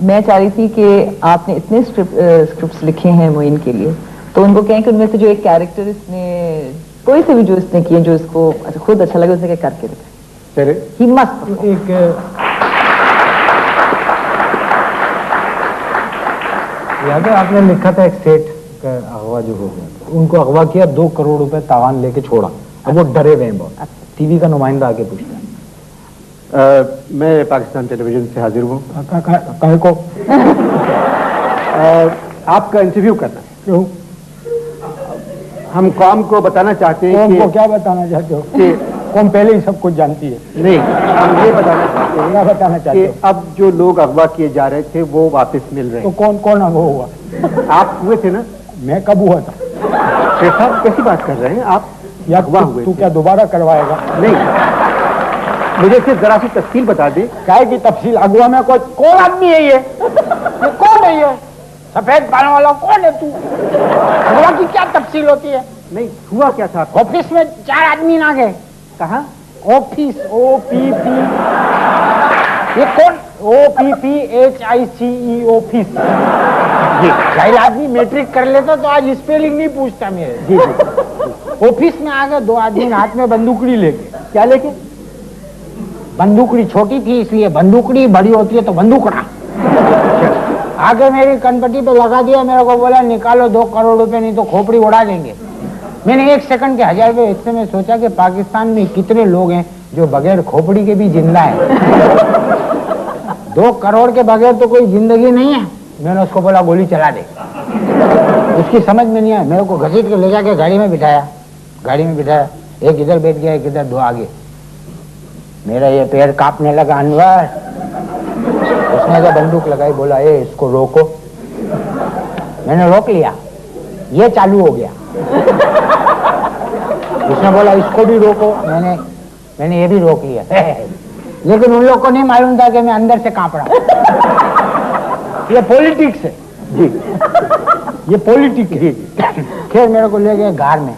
मैं चाह रही थी कि आपने इतने स्क्रिप्ट्स लिखे हैं मोइन के लिए, तो उनको कहें कि उनमें से जो एक कैरेक्टर इसने कोई से भी जो इसने किए जो इसको खुद अच्छा लगे उसने क्या करके दिखाए। ही मस्ट एक याद है आपने लिखा था एक सेठ का अगवा जो हो गया, उनको अगवा किया, 2 करोड़ रुपए तावान लेके छोड़ा, अब वो डरे हुए हैं बहुत। टीवी का नुमाइंदा आके पूछता है। मैं पाकिस्तान टेलीविजन से हाजिर हूँ। कहे को आपका इंटरव्यू करना। क्यों? हम कौम को बताना चाहते हैं कि क्या बताना चाहते हो कि कौम पहले ही सब कुछ जानती है। नहीं, हम ये बताना चाहते हैं, क्या बताना चाहते हो? अब जो लोग अगवा किए जा रहे थे वो वापस मिल रहे हैं। तो कौन कौन अगवा हुआ? आप हुए थे ना? मैं कब हुआ था? शेख साहब कैसी बात कर रहे हैं आप? अगवा हुए? तू क्या दोबारा करवाएगा? नहीं, मुझे सिर्फ जरा सी तफसील बता दे। क्या की तफसील? अगवा में कौन आदमी है ये कौन है ये सफेद बालों वाला? कौन है तू? अगवा की क्या तफसील होती है? नहीं, हुआ क्या था? ऑफिस में 4 आदमी ना गए। कहा? ऑफिस, OPP, ये कौन? OPPHICE office. जाहिर आदमी मैट्रिक कर लेता तो आज स्पेलिंग नहीं पूछता मेरे। जी जी। ऑफिस में आ गए 2 आदमी हाथ में बंदूकड़ी लेके। क्या लेके? बंदूकड़ी छोटी थी इसलिए, बंदूकड़ी बड़ी होती है तो बंदूकड़ा। आगे मेरी कनपट्टी पे लगा दिया, मेरे को बोला निकालो 2 करोड़ रुपए नहीं तो खोपड़ी उड़ा लेंगे। मैंने 1 सेकंड के 1000 रुपए इससे मैं सोचा कि पाकिस्तान में कितने लोग हैं जो बगैर खोपड़ी के भी जिंदा है। 2 करोड़ के बगैर तो कोई जिंदगी नहीं है। मैंने उसको बोला गोली चला दे। उसकी समझ में नहीं आया, मेरे को घसीट के ले जाके गाड़ी में बिठाया। एक इधर बैठ गया, एक इधर, 2 आगे। मेरा ये पैर कांपने लगा। अनवर, उसने जब बंदूक लगाई बोला ए इसको रोको। मैंने रोक लिया, ये चालू हो गया। उसने बोला इसको भी रोको। मैंने ये भी रोक लिया। लेकिन उन लोग को नहीं मालूम था कि मैं अंदर से कांप रहा हूं। ये पॉलिटिक्स है जी, ये पॉलिटिक्स है। खैर मेरे को ले गए गार में,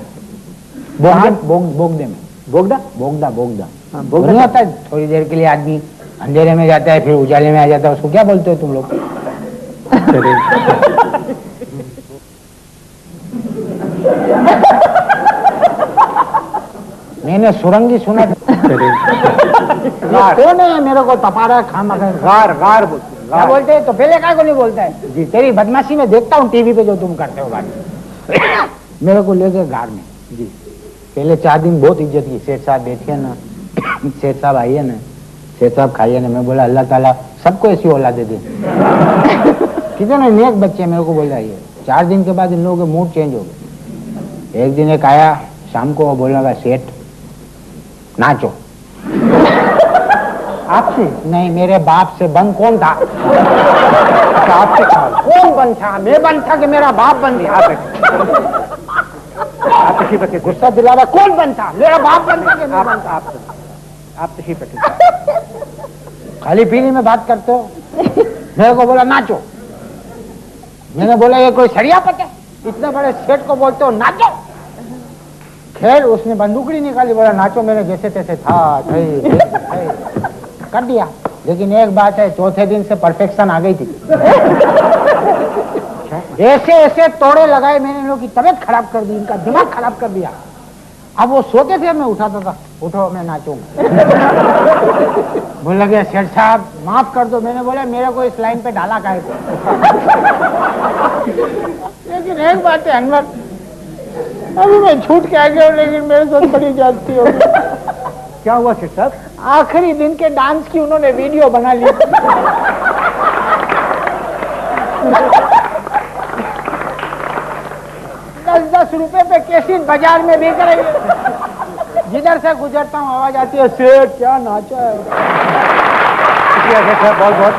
बोगदे में। बोगदा नहीं होता है, थोड़ी देर के लिए आदमी अंधेरे में जाता है फिर उजाले में आ जाता है, उसको क्या बोलते हो तुम लोग? मैंने सुरंगी सुना। कौन है मेरे को तपा रहा है? खामा गार बोलते हैं। क्या बोलते हैं? तो पहले काय को नहीं बोलता है जी? तेरी बदमाशी में देखता हूँ टीवी पे जो तुम करते हो बात। मेरे को ले गए गार में जी। पहले 4 दिन बहुत इज्जत की। सेठ साहब बैठिए ना, सेठ साहब आइए ना, सेठ साहब खाइए ना। मैं बोला अल्लाह ताला सबको ऐसी औलादे दे। कितने नेक बच्चे। मेरे को बोला ये 4 दिन के बाद इन लोगों के मूड चेंज हो गए। एक दिन एक आया शाम को, बोला सेठ नाचो। आपसे? नहीं, मेरे बाप से। बन कौन था? आपसे कौन बन था? मैं बन था कि मेरा बाप बन गया? आप तशरीफ रखिए। गुस्सा दिला रहा। कौन बन था? मेरा बाप बन था कि मैं बन था? आप तशरीफ रखिए। खाली पीली में बात करते हो। मेरे को बोला नाचो। मैंने बोला ये कोई शरियापत है? इतने बड़े सेठ को बोलते हो नाचो? खैर उसने बंदूकड़ी निकाली, बोला नाचो। मैंने जैसे तैसे था कर दिया। लेकिन एक बात है, चौथे दिन से परफेक्शन आ गई थी। ऐसे ऐसे तोड़े लगाए मैंने, इन लोगों की तबीयत खराब कर दी, इनका दिमाग खराब कर दिया। अब वो सोते थे, मैं उठाता था, उठो मैं नाचूंगा। बोला गया सेठ साहब माफ कर दो। मैंने बोला मेरे को इस लाइन पे डाला काहे को? लेकिन एक बात है अनवर, अभी मैं छूट के आ गया हूँ, लेकिन मेरे साथ बड़ी जाती होगी। क्या हुआ शेख साहब? आखिरी दिन के डांस की उन्होंने वीडियो बना ली। 10-10 रुपए पे कैसेट बाजार में बिक रही है। जिधर से गुजरता हूँ आवाज आती है सेठ क्या नाचा है। बहुत बहुत